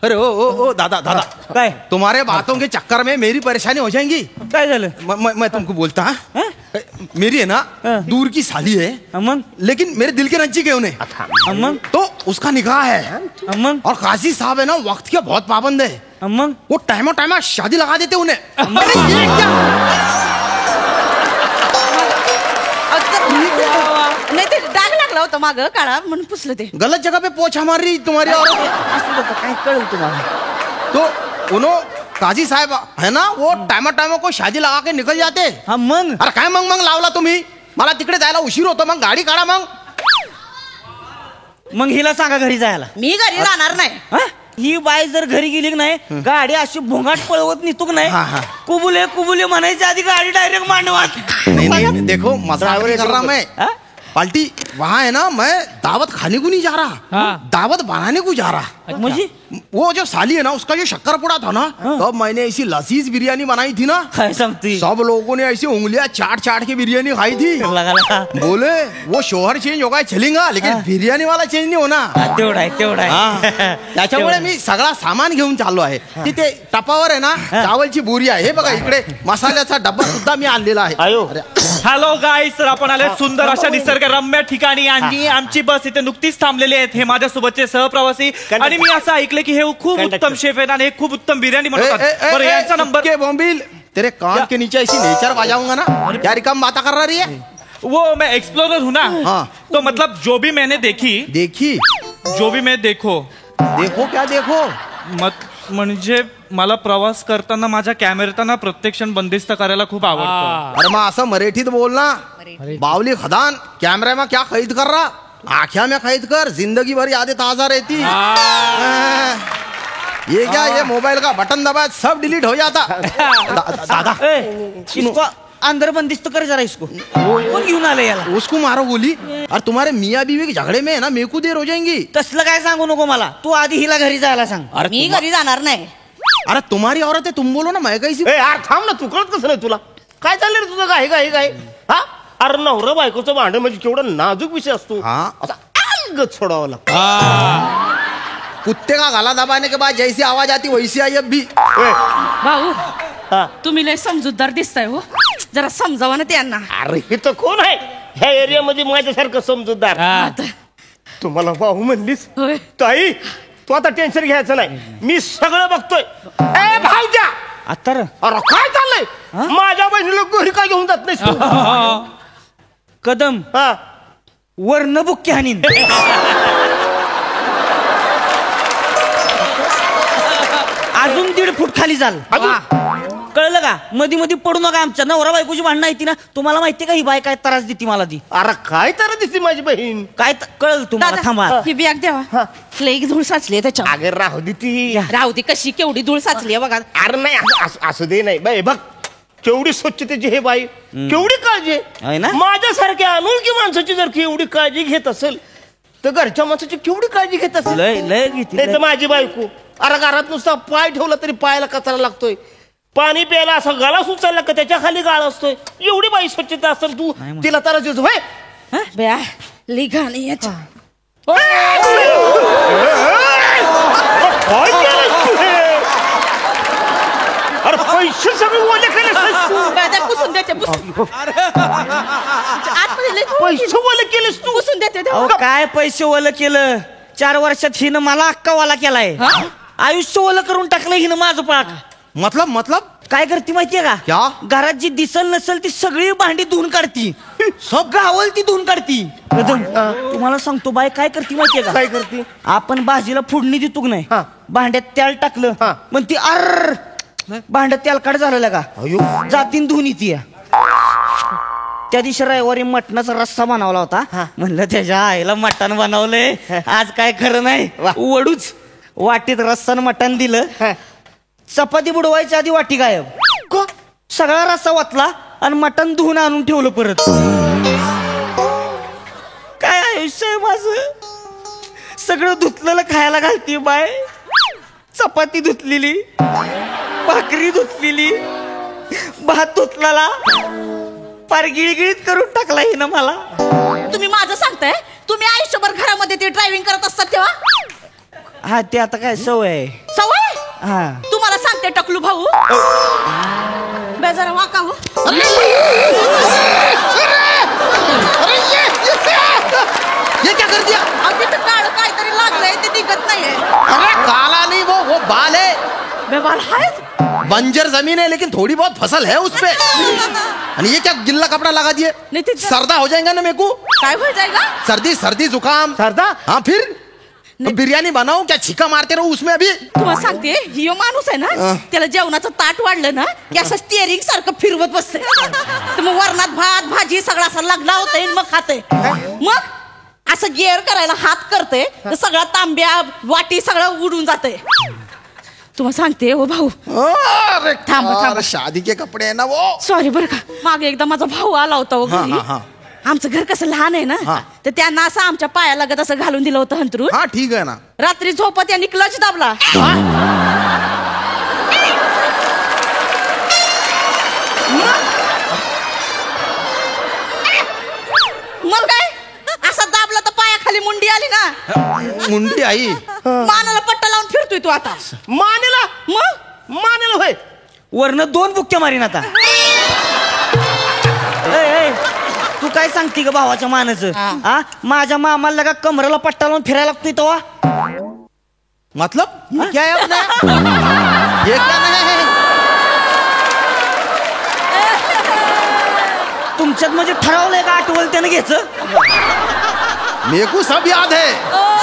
अरे ओ दादा दादा काय तुम्हारे बातों के चक्कर में मेरी परेशानी हो जाएंगी. काय झालं? मैं तुमको बोलता हाँ? मेरी है ना दूर की साली है अमन, लेकिन मेरे दिल के नजदीक है उन्हें. अमन तो उसका निकाह है अमन. और काजी साहब है ना वक्त के बहुत पाबंद है. अमन वो टाइम शादी लगा देते उन्हें. नाही ते डाग लागला होता माग काळा म्हणून पुसलं ते. गलत जगह पे पोछा मार रही तुम्हारी और काय कळलं तुम्हाला? तो उन्हों काजी साहब है ना वो टाइम को शादी लगा के निकल जाते. हा मग अरे काय मग लावला तुम्ही. मला तिकडे जायला उशीर होतो. मग गाडी काढा. मग हिला सांगा घरी जायला. मी घरी जाणार नाही. ही बाई जर घरी गेली नाही गाडी अशी भोंगाट पळवत निघतो का नाही. कुबुले कुबुले म्हणायची आधी गाडी डायरेक्ट मांडवात. नहीं देखो मजाक नहीं कर रहा मैं. पाल्टी वहाँ है ना मैं दावत खाने को नहीं जा रहा. दावत बनाने को जा रहा. मुझे वो जो साली है ना उसका जो शक्कर पड़ा था ना तब मैंने ऐसी लजीज बिरयानी बनाई थी ना. सब लोगों ने ऐसी उंगलियां चाट चाट के बिरयानी खाई थी. बोले वो शोहर चेंज होगा चलेगा लेकिन बिर्याणी वाला चेंज नहीं होना. तेवढा आहे. त्याच्यामुळे मी सगळा सामान घेऊन चाललो आहे. तिथे टपावर आहे ना चावलची बोरी आहे. हे बघा इकडे मसाल्याचा डब्बा सुद्धा मी आणलेला आहे. हॅलो गाईस, तर आपण आले सुंदर अशा निसर्गरम्य ठिकाणी आणि आमची बस इथे नुकतीच थांबलेली आहे. हे माझ्यासोबतचे सहप्रवासी आणि मी असं ऐकलं की हे खूप उत्तम शेफ आहेत आणि हे खूप उत्तम बिर्याणी बनवतात. बरं यांचा नंबर के बॉम्बिल तेरे कान के नीचे ऐसी नेचर बजाऊंगा ना. क्या रिकम बात कर रही है? वो मैं एक्सप्लोरर हूँ ना. तो मतलब जो भी मैंने देखी जो भी मैं देखो क्या देखो म्हणजे मला प्रवास करताना माझ्या कॅमेऱ्याना प्रत्येक क्षण बंदिस्त करायला खूप आवडतं. अरे मग असं मराठीत बोल ना. बावली खदान कैमरे में क्या खरीद कर रहा. आँखिया में खरीद कर जिंदगी भर यादें ताजा रहती. ये क्या ये मोबाइल का बटन दबाया सब डिलीट हो जाता. दादा इसको अंदर बंदिस्त कर जरा. इसको कौन घेऊन आले याला? उसको मारो बोली. और तुम्हारे मियाँ बीवी के झगड़े में है ना मेरे को देर हो जाएंगी. तसलं काय सांगू नको मला. तू आधी हिला घरी जायला सांग. मी घरी जाणार नाही. अरे तुम्हारी औरत है तुम बोलो ना. मैं कैसी यार थांब ना. तू कळत कसं नाही तुला. काय चाललंय रे तुझं? काय हा अरे नवरा बायकोचं भांडण म्हणजे केवढं नाजूक विषय असतो. अलगद सोडावं लागतं. कुत्ते का गला दबाने के बाद जैसी आवाज आती वैसी आई अब भी. भाऊ तुम्ही लय समजूतदार दिसताय हो. जरा समजावा ना त्यांना. अरे हे तर कोण आहे ह्या एरियामध्ये माझ्यासारखं समजूतदार. तुम्हाला भाऊ म्हणलीस ताई. तू आता टेन्शन घ्यायचं नाही. मी सगळं बघतोय. ए भाऊजा आता अरे काय चाललंय? माझ्या बहिणीला घरी काय घेऊन जात नाही. कदम वर्ण बुक्की हानीन. अजून 1.5 फूट खाली जाल. कळलं का? मध्ये मध्ये पडू नका. आमच्या नवरा बायकोची भांडणं येते ना, तुम्हाला माहितीये का ही बाय काय त्रास देते मला ती? अरे काय तर दिसते माझी बहीण. काय कळलं तुम्हाला? थांबा. ही बॅग द्यावा. लई धूळ साचली त्याच्या. अगे राहू दे ती. राहू दे, कशी केवढी धूळ साचली आहे बघा. अरे नाही असू दे नाही बाई. बघ केवढी स्वच्छतेची हे बाई, केवढी काळजी आहे ना. माझ्यासारख्या अनोळखी माणसाची जर केवढी काळजी घेत असेल तर घरच्या माणसाची केवढी काळजी घेत असेल. लय घेते. नाही तर माझी बायको अरे घरात नुसता पाय ठेवला तरी पायाला कचरा लागतोय. पाणी प्यायला असा गाळा सुचायला का त्याच्या खाली गाळ असतोय. एवढी बाई स्वच्छता असेल तू तिला तर बया लई घाण आहे याच्या. अरे पैसे सगळे ओले केले पुसून देते पैसे ओले केलेस तू. पुसून देते. अहो काय पैसे ओलं केलं? 4 वर्षात हिनं मला अक्का वाला केलाय. आयुष्य ओलं करून टाकलं हिनं माझं पाक. मतलब काय करते माहितीये का? क्या? घरात जी दिसल नसल ती सगळी भांडी धुवून काढती. सब गावल ती धुवून काढती. तुम्हाला सांगतो बाय काय करते माहितीये का? काय करते? आपण भाजीला फोडणी देतो नाही, भांड्यात तेल टाकलं पण ती अर भांड्यात तेलकट झालेलं का जातीन धुवून येते. त्या दिवशी रविवारी मटणाचा रस्सा बनवला होता. म्हणलं त्याच्या आईला मटण बनवलंय आज काय खरं नाही. वडूच वाटीत रस्सा मटण दिलं. चपाती बुडवायच्या आधी वाटी गायब. सगळा रस्सा वाचला आणि मटण धुवून आणून ठेवलं परत. काय आयुष्य आहे माझं. सगळं धुतलेलं खायला घालते बाय. चपाती धुतलेली, भाकरी धुतलेली, भात धुतलेला, पार गिळगिळीत करून टाकला हिनं मला. तुम्ही माझं सांगताय? तुम्ही आयुष्यभर घरामध्ये ते ड्रायव्हिंग करत असतात तेव्हा? हा ते आता काय सवय आहे. सवय? हा तुम्हाला सांगते टकलू भाऊ. बेजारा वाका हो. ये क्या कर दिया? अगदी तर काळ काहीतरी लागलंय ते दिखत नाहीये. अरे काला नहीं, वो बाल है. बेबाल है. बंजर जमीन है लेकिन थोड़ी बहुत फसल है उसपे. और ये क्या गिल्ला कपड़ा लगा दिए? सर्दा हो जाएगा ना मेरे को. काय हो जाएगा? सर्दी जुकाम. सर्दा? हाँ फिर बिर्याणी बनाऊ क्या छिका मारते रहो उसमें अभी. तुम्हाला सांगते हियो माणूस आहे ना त्याला जेवणाचं ताट वाढलं ना की असं स्टिअरिंग सारखं फिरवत बसते. तर मग वरणात भात भाजी सगळा असं लागला होतंय मग खाते. मग असं गिअर करायला हात करते तर सगळा तांब्या वाटी सगळं उडून जाते. तुम्हाला सांगते ओ भाऊ. अरे थांबा. शादी के कपडे है ना वो. सॉरी बरं का. मागे एकदा माझा भाऊ आला होता हो घरी. आमचं घर कसं लहान आहे ना तर त्यांना असं आमच्या पाया लागत असं घालून दिलं होतं हंतरून. हा ठीक आहे ना. रात्री झोपत त्यांनी क्लच दाबला. मग काय असा दाबला तर पायाखाली मुंडी आली ना. मुंडी आई मानाला पट्टा लावून फिरतोय तू आता. मानेला मानेला होय. वरनं 2 बुक्क्या मारीन आता. तू काय सांगते ग भावाच्या मानाचं? हा माझ्या मामाला का कमरेला पट्टा लावून फिरायला लागतोय तेव्हा. मतलब क्या है अपना? ये क्या है? तुमच्यात म्हणजे ठरवलंय का आठवल त्यानं घ्यायचं? मेरे को सब याद है.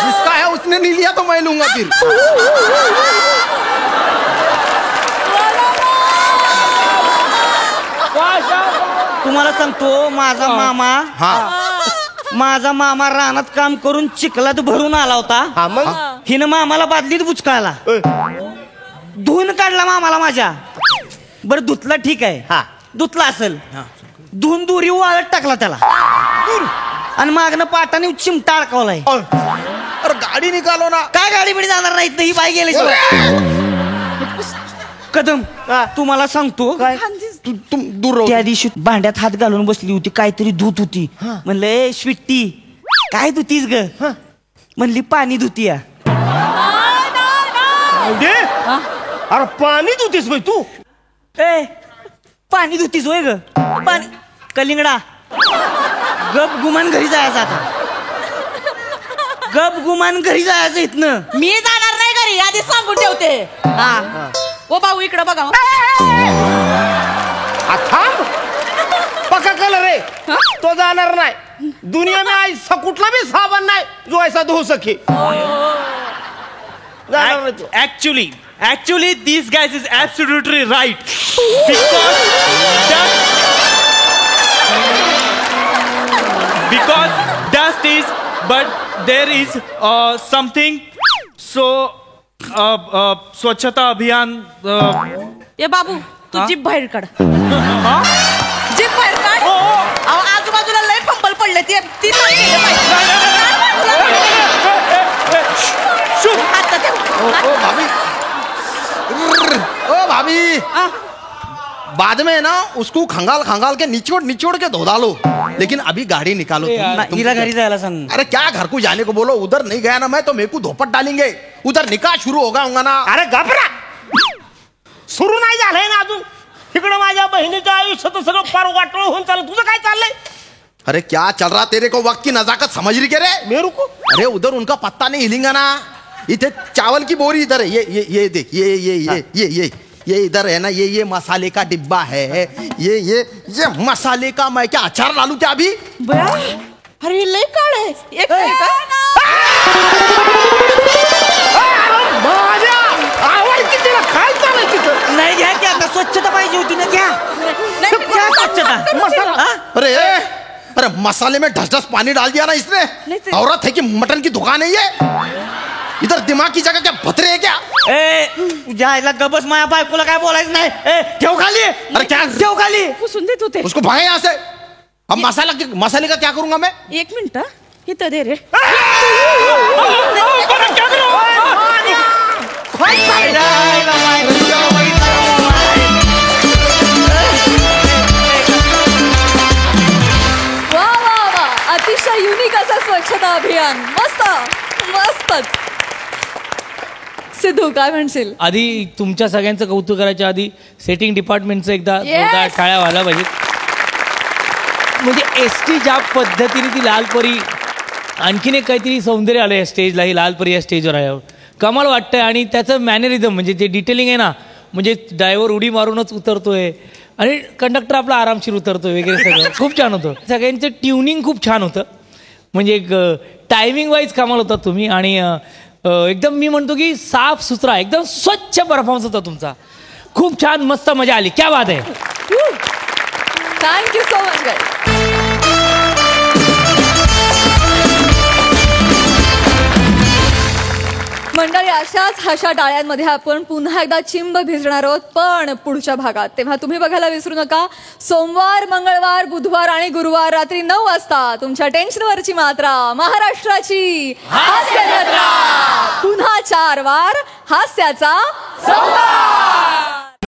जिसका है उसने नहीं लिया तो मैं लूंगा फिर. तुम्हाला सांगतो माझा मामा रानात काम करून चिखलात भरून आला होता. हिनं मामाला बादलीत बुचकाळला. धुवून काढला मामाला माझ्या. बरं धुतला ठीक आहे. धुतला असेल धुवून दोरी वाळत टाकला त्याला आणि मागनं पाटाने चिमटा अडकवलाय. अरे गाडी निकालो ना. काय गाडी बिडी जाणार नाहीत ही बाई गेल्याशिवाय. कदम तुम्हाला सांगतो त्या दिवशी भांड्यात हात घालून बसली होती काहीतरी धुत होती. म्हणलं ए स्वीट्टी काय धुतीस ग? म्हणली पाणी धुती. अरे पाणी धुतीस बाई तू? ए पाणी धुतीस होय ग? पाणी कलिंगडा गप गुमान घरी जायचं आता. गप गुमान घरी जायचं इथनं. मी जाणार नाही घरी आधी सांगून ठेवते. ओ भाऊ इकडं बघा. थांब पक्का कलर रे. तो जाणार नाही. दुनिया में ऐसा कुठला भी साबण नाही जो ऐसा धो सके. Actually Actually, these guys is absolutely right. Because dust is, but there is something. So, स्वच्छता अभियान. ये बाबू तू जीभ बाहेर काढ. जीभ बाहेर काढ. आजूबाजूला लय फंबल पडले ती सांगितलं पाहिजे. ओ भाभी बाद में ना उसको खंगाल खंगाल के निचोड़ के धो डालो, लेकिन अभी गाड़ी निकालो. हीरा घरी जायला सांग. अरे क्या घर को जाने को बोलो, उधर नहीं गया ना मैं तो मेरे को धोपट डालेंगे. उधर निकाह शुरू होगा ना. अरे घबरा, सुरू नाही झालंय ना अजून. तिकडं माझ्या बहिणीच्या आयुष्यात सगळं फार वाटोळ होऊन चाललं. तुझं काय चाललंय? अरे क्या चल रहा तेरे को, वक्त की नजाकत समझ रही क्या रे? मेरू को अरे उधर उनका पत्ता नहीं हिलेगा ना. इधर चावल की बोरी इधर है, ये देख, ये इधर है ना, ये मसाले का डिब्बा है. ये मसाले का मैं क्या अचार डालू क्या अभी? अरे लय काळ आहे. एक काय चाललंय तिथं? नाही घ्या की आता स्वच्छता पाहिजे होती ना. घ्या स्वच्छता. अरे मसाले में ढस पानी डाल दिया ना इसने. औरत है कि मटन की दुकान है ये? इधर दिमाग की जगह क्या भतरे है क्या? तुझ्या आईला गबस, माया बायकोला काय बोलायचं नाही. ठेव खाली. अरे क्या ठेव खाली. पुसून देत होते. उसको भागे यहाँ से. अब मसाले का क्या करूंगा मैं? एक मिनिट इथं दे रे. वा वा वा, अतिशय युनिक असं स्वच्छता अभियान. मस्तच. सिद्धू काय म्हणशील? आधी तुमच्या सगळ्यांचं कौतुक करायच्या आधी सेटिंग डिपार्टमेंटचं एकदा जोरदार टाळ्या व्हायला पाहिजे. म्हणजे एसटी ज्या पद्धतीने ती लालपरी, आणखीन एक काहीतरी सौंदर्य आलं या स्टेजला. ही लालपरी या स्टेजवर आहे, कमाल वाटतंय. आणि त्याचं मॅनरिझम म्हणजे जे डिटेलिंग आहे ना, म्हणजे ड्रायव्हर उडी मारूनच उतरतोय आणि कंडक्टर आपला आरामशीर उतरतोय वगैरे, सगळं खूप छान होतं. सगळ्यांचं ट्युनिंग खूप छान होतं. म्हणजे एक टायमिंग वाईज कमाल होता तुम्ही. आणि एकदम मी म्हणतो की साफ सुथरा, एकदम स्वच्छ परफॉर्मन्स होता तुमचा. खूप छान, मस्त मजा आली. क्या बात आहे. Thank you so much guys. मंडळी, अशाच हशा टाळ्यांमध्ये आपण पुन्हा एकदा चिंब भिजणार आहोत, पण पुढच्या भागात. तेव्हा तुम्ही बघायला विसरू नका. सोमवार, मंगळवार, बुधवार आणि गुरुवार रात्री 9 वाजता तुमच्या टेन्शनवरची मात्रा, महाराष्ट्राची हास्य जत्रा. पुन्हा 4 वार हास्याचा संवाद.